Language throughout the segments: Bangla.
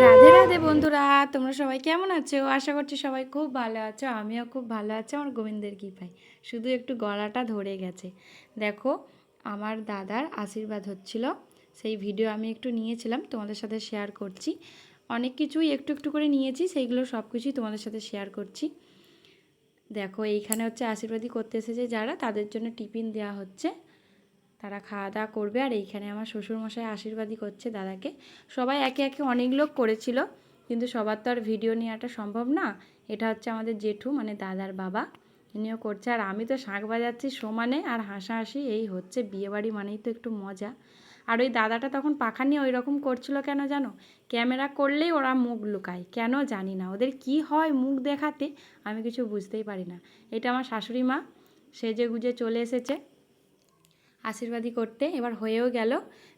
রাধে রাধে বন্ধুরা, তোমরা সবাই কেমন আছো? আশা করছি সবাই খুব ভালো আছো। আমিও খুব ভালো আছি আমার গোবিন্দের কৃপায়। শুধু একটু গলাটা ধরে গেছে। দেখো, আমার দাদার আশীর্বাদ হচ্ছিল, সেই ভিডিও আমি একটু নিয়েছিলাম, তোমাদের সাথে শেয়ার করছি। অনেক কিছুই একটু একটু করে নিয়েছি, সেইগুলো সব কিছুই তোমাদের সাথে শেয়ার করছি। দেখো, এইখানে হচ্ছে আশীর্বাদই করতে এসেছে যারা, তাদের জন্য টিফিন দেওয়া হচ্ছে। তারা খাওয়া দাওয়া করবে। আর এইখানে আমার শ্বশুরমশাই আশীর্বাদই করছে দাদাকে। সবাই একে একে অনেক লোক করেছিল, কিন্তু সবার তো আর ভিডিও নেওয়াটা সম্ভব না। এটা হচ্ছে আমাদের জেঠু, মানে দাদার বাবা, ইনিও করছে। আর আমি তো শাঁখ বাজাচ্ছি সমানে, আর হাসাহাসি এই হচ্ছে। বিয়েবাড়ি মানেই তো একটু মজা। আর ওই দাদাটা তখন পাখা নিয়ে ওই রকম করছিল কেন জানো? ক্যামেরা করলেই ওরা মুখ লুকায়, কেন জানি না, ওদের কি হয় মুখ দেখাতে, আমি কিছু বুঝতেই পারি না। এটা আমার শাশুড়ি মা সেজে গুজে চলে এসেছে আশীর্বাদই করতে। এবার হয়েও গেল।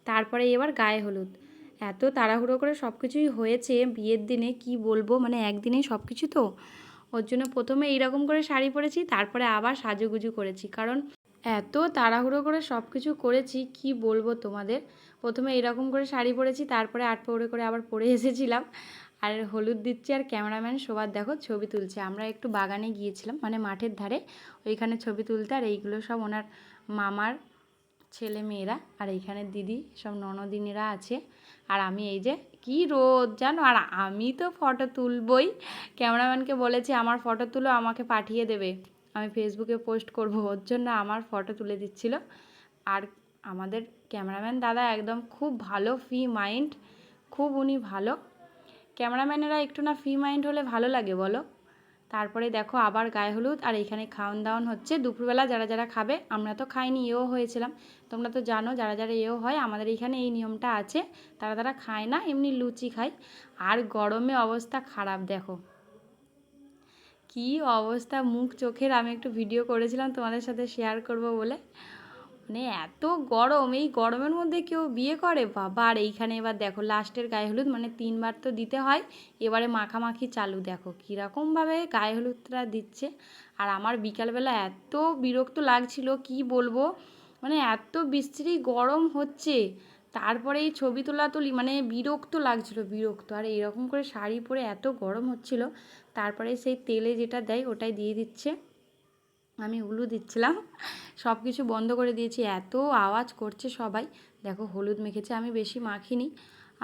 তারপরে এবার গায়ে হলুদ। এত তাড়াহুড়ো করে সব কিছুই হয়েছে বিয়ের দিনে, কি বলবো, মানে একদিনেই সব কিছু তো। ওর জন্য প্রথমে এইরকম করে শাড়ি পরেছি, তারপরে আবার সাজুগুজু করেছি, কারণ এত তাড়াহুড়ো করে সব কিছু করেছি কি বলবো তোমাদের। প্রথমে এরকম করে শাড়ি পরেছি, তারপরে আট পরে করে আবার পরে এসেছিলাম। আর হলুদ দিচ্ছি, আর ক্যামেরাম্যান সবার দেখো ছবি তুলছে। আমরা একটু বাগানে গিয়েছিলাম, মানে মাঠের ধারে, ওইখানে ছবি তুলতে। আর এইগুলো সব ওনার মামার ছেলে মেয়েরা, আর এইখানে দিদি সব ননদিনীরা আছে। আর আমি এই যে, কি রোদ জানো, আর আমি তো ফটো তুলবই। ক্যামেরাম্যানকে বলেছি আমার ফটো তুলো, আমাকে পাঠিয়ে দেবে, আমি ফেসবুকে পোস্ট করব। ওর জন্য আমার ফটো তুলে দিচ্ছিল। আর আমাদের ক্যামেরাম্যান দাদা একদম খুব ভালো, ফ্রি মাইন্ড, খুব উনি ভালো। ক্যামেরাম্যানেরা একটু না ফ্রি মাইন্ড হলে ভালো লাগে বলো। তারপরে দেখো আবার গায়ে হলুদ। আর এখানে খাওয়ান দাওয়ান হচ্ছে দুপুরবেলা, যারা যারা খাবে। আমরা তো খাইনি, এও হয়েছিলাম। তোমরা তো জানো যারা যারা এও হয়, আমাদের এইখানে এই নিয়মটা আছে। তারা তারা খায় না, এমনি লুচি খায়। আর গরমে অবস্থা খারাপ, দেখো কি অবস্থা মুখ চোখের। আমি একটু ভিডিও করেছিলাম তোমাদের সাথে শেয়ার করব বলে। মানে এত গরম, এই গরমের মধ্যে কেউ বিয়ে করে বাবা। আর এইখানে এবার দেখো লাস্টের গায়ে হলুদ, মানে 3বার তো দিতে হয়, এবারে মাখামাখি চালু। দেখো কীরকমভাবে গায়ে হলুদটা দিচ্ছে। আর আমার বিকালবেলা এত বিরক্ত লাগছিল কি বলবো, মানে এত বিশ্রী গরম হচ্ছে। তারপরে এই ছবি তোলাতুলি, মানে বিরক্ত লাগছিল, বিরক্ত। আর এইরকম করে শাড়ি পরে এত গরম হচ্ছিল। তারপরে সেই তেলে যেটা দেয় ওটাই দিয়ে দিচ্ছে, আমি উলু দিচ্ছিলাম। সব কিছু বন্ধ করে দিয়েছি, এত আওয়াজ করছে সবাই। দেখো হলুদ মেখেছে, আমি বেশি মাখিনি।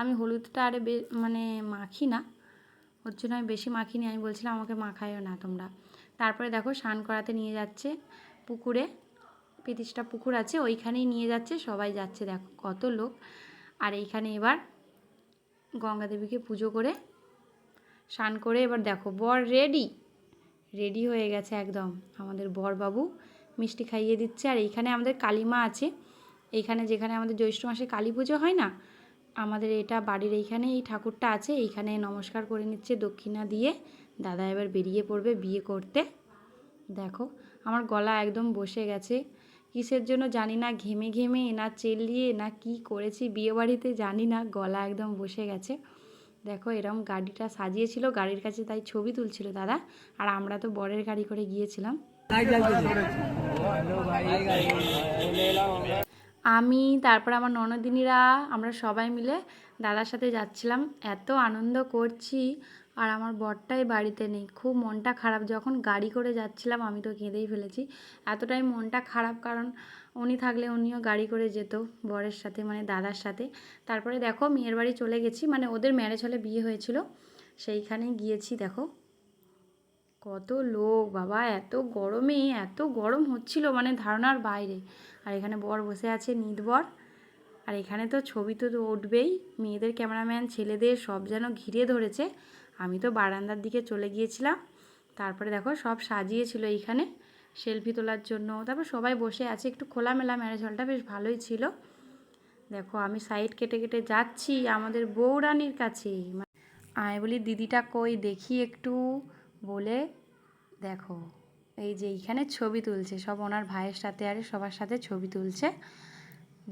আমি হলুদটা আরে মানে মাখি না, ওর জন্য আমি বেশি মাখিনি। আমি বলছিলাম আমাকে মাখায়ও না তোমরা। তারপরে দেখো স্নান করাতে নিয়ে যাচ্ছে পুকুরে, পিতিষ্টা পুকুর আছে ওইখানেই নিয়ে যাচ্ছে, সবাই যাচ্ছে দেখো কত লোক। আর এইখানে এবার গঙ্গা দেবীকে পুজো করে স্নান করে এবার দেখো বর রেডি রেডি হয়ে গেছে একদম। আমাদের বরবাবু মিষ্টি খাইয়ে দিচ্ছে। আর এইখানে আমাদের কালীমা আছে, এইখানে যেখানে আমাদের জ্যৈষ্ঠ মাসে কালী পুজো হয় না, আমাদের এটা বাড়ির এইখানে এই ঠাকুরটা আছে। এইখানে নমস্কার করে নিচ্ছে দক্ষিণা দিয়ে। দাদা এবার বেরিয়ে পড়বে বিয়ে করতে। দেখো আমার গলা একদম বসে গেছে, কিসের জন্য জানি না, ঘেমে ঘেমে না চেল্লিয়ে না কি করেছি বিয়েবাড়িতে জানি না, গলা একদম বসে গেছে। দেখো এরম গাড়িটা সাজিয়েছিল, গাড়ির কাছে তাই ছবি তুলছিল দাদা। আর আমরা তো বরের গাড়ি করে গিয়েছিলাম। আমি, তারপর আমার ননদিনীরা, আমরা সবাই মিলে দাদার সাথে যাচ্ছিলাম। এত আনন্দ করছি। আর আমার বরটাই বাড়িতে নেই, খুব মনটা খারাপ। যখন গাড়ি করে যাচ্ছিলাম আমি তো কেঁদেই ফেলেছি, এতটাই মনটা খারাপ। কারণ উনি থাকলে উনিও গাড়ি করে যেত বরের সাথে, মানে দাদার সাথে। তারপরে দেখো মেয়ের বাড়ি চলে গেছি, মানে ওদের ম্যারেজ হলে বিয়ে হয়েছিল, সেইখানে গিয়েছি। দেখো কত লোক বাবা, এত গরমে এত গরম হচ্ছিল, মানে ধারণার বাইরে। আর এখানে বর বসে আছে, নিত বর। আর এখানে তো ছবি তো উঠবেই, মেয়েদের ক্যামেরাম্যান ছেলেদের সব যেন ঘিরে ধরেছে। আমি তো বারান্দার দিকে চলে গিয়েছিলাম। তারপরে দেখো সব সাজিয়েছিল এইখানে সেলফি তোলার জন্য। তারপর সবাই বসে আছে, একটু খোলামেলা ম্যারেজ হলটা, বেশ ভালোই ছিল। দেখো আমি সাইড কেটে কেটে যাচ্ছি আমাদের বউরানির কাছে। আমি বলি দিদিটা কই দেখি একটু বলে। দেখো এই যে এইখানে ছবি তুলছে সব, ওনার ভাইয়ের সাথে আর সবার সাথে ছবি তুলছে।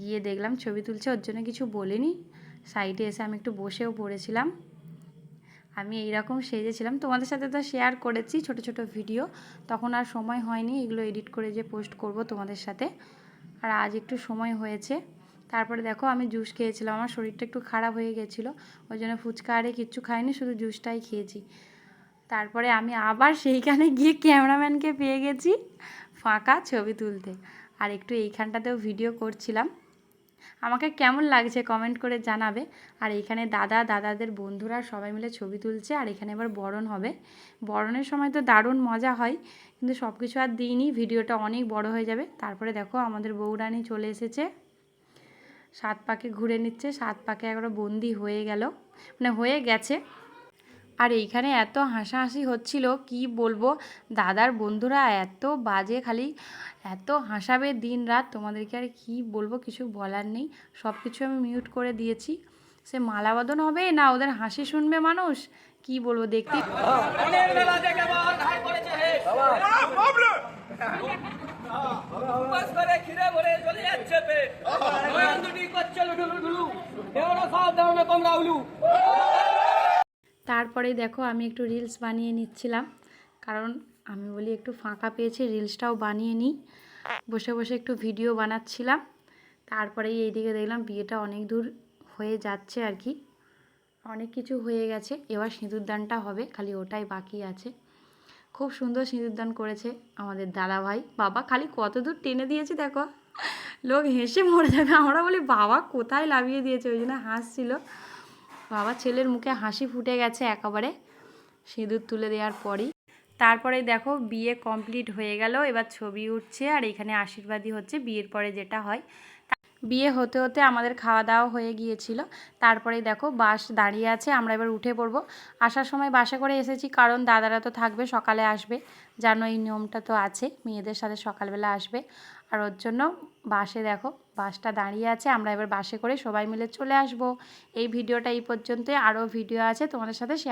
গিয়ে দেখলাম ছবি তুলছে, ওর জন্য কিছু বলিনি। সাইডে এসে আমি একটু বসেও পড়েছিলাম। আমি এইরকম সেজেছিলাম, তোমাদের সাথে তো শেয়ার করেছি ছোট ছোট ভিডিও, তখন আর সময় হয়নি এগুলো এডিট করে যে পোস্ট করব তোমাদের সাথে। আর আজ একটু সময় হয়েছে, তারপরে দেখো আমি জুস খেয়েছিলাম, আমার শরীরটা একটু খারাপ হয়ে গেছিলো, ওই জন্য ফুচকা আরে কিচ্ছু খাইনি, শুধু জুসটাই খেয়েছি। তারপরে আমি আবার সেইখানে গিয়ে ক্যামেরাম্যানকে পেয়ে গেছি ফাঁকা ছবি তুলতে, আর একটু এইখানটাতেও ভিডিও করছিলাম। আমাকে কেমন লাগছে কমেন্ট করে জানাবে। আর এইখানে দাদাদের বন্ধুরা সবাই মিলে ছবি তুলছে, আর এখানে এবার বরণ হবে। বরণের সময় তো দারুণ মজা হয়, কিন্তু সব কিছু আর দিইনি, ভিডিওটা অনেক বড় হয়ে যাবে। তারপরে দেখো আমাদের বউরানী চলে এসেছে, 7 পাকে ঘুরে নিচ্ছে, 7 পাকে একবার বন্দি হয়ে গেল, মানে হয়ে গেছে। আর এইখানে এত হাসাহাসি হচ্ছিল কি বলবো, দাদার বন্ধুরা এত বাজে, খালি এত হাসাবে দিন রাত, তোমাদেরকে আর কি বলবো, কিছু বলার নেই। সব কিছু আমি মিউট করে দিয়েছি। সে মালাবদন হবে না ওদের হাসি শুনবে মানুষ, কি বলবো দেখতে। তারপরেই দেখো আমি একটু রিলস বানিয়ে নিচ্ছিলাম, কারণ আমি বলি একটু ফাঁকা পেয়েছি, রিলসটাও বানিয়ে নিই। বসে বসে একটু ভিডিও বানাচ্ছিলাম। তারপরেই এইদিকে দেখলাম বিয়েটা অনেক দূর হয়ে যাচ্ছে আর কি, অনেক কিছু হয়ে গেছে, এবার সিঁদুরদানটা হবে, খালি ওটাই বাকি আছে। খুব সুন্দর সিঁদুরদান করেছে আমাদের দাদাভাই। বাবা খালি কত দূর টেনে দিয়েছে দেখো, লোক হেসে মরে যাবে। আমরা বলি বাবা কোথায় লাভিয়ে দিয়েছে, ওই জন্য হাসছিল। বাবা ছেলের মুখে হাসি ফুটে গেছে একেবারে সিঁদুর তুলে দেওয়ার পরই। তারপরে দেখো বিয়ে কমপ্লিট হয়ে গেল, এবার ছবি উঠছে, আর এখানে আশীর্বাদী হচ্ছে বিয়ের পরে যেটা হয়। বিয়ে হতে হতে আমাদের খাওয়া দাওয়া হয়ে গিয়েছিল। তারপরে দেখো বাস দাঁড়িয়ে আছে, আমরা এবার উঠে পড়ব। আসার সময় বাসে করে এসেছি, কারণ দাদারা তো থাকবে, সকালে আসবে, জানো এই নিয়মটা তো আছে, মেয়েদের সাথে সকালবেলা আসবে। আর ওর জন্য বাসে দেখো বাসটা দাঁড়িয়ে আছে, আমরা এবার বাসে করে সবাই মিলে চলে আসব। এই ভিডিওটা এই পর্যন্তই, আরও ভিডিও আছে তোমাদের সাথে শেয়ার।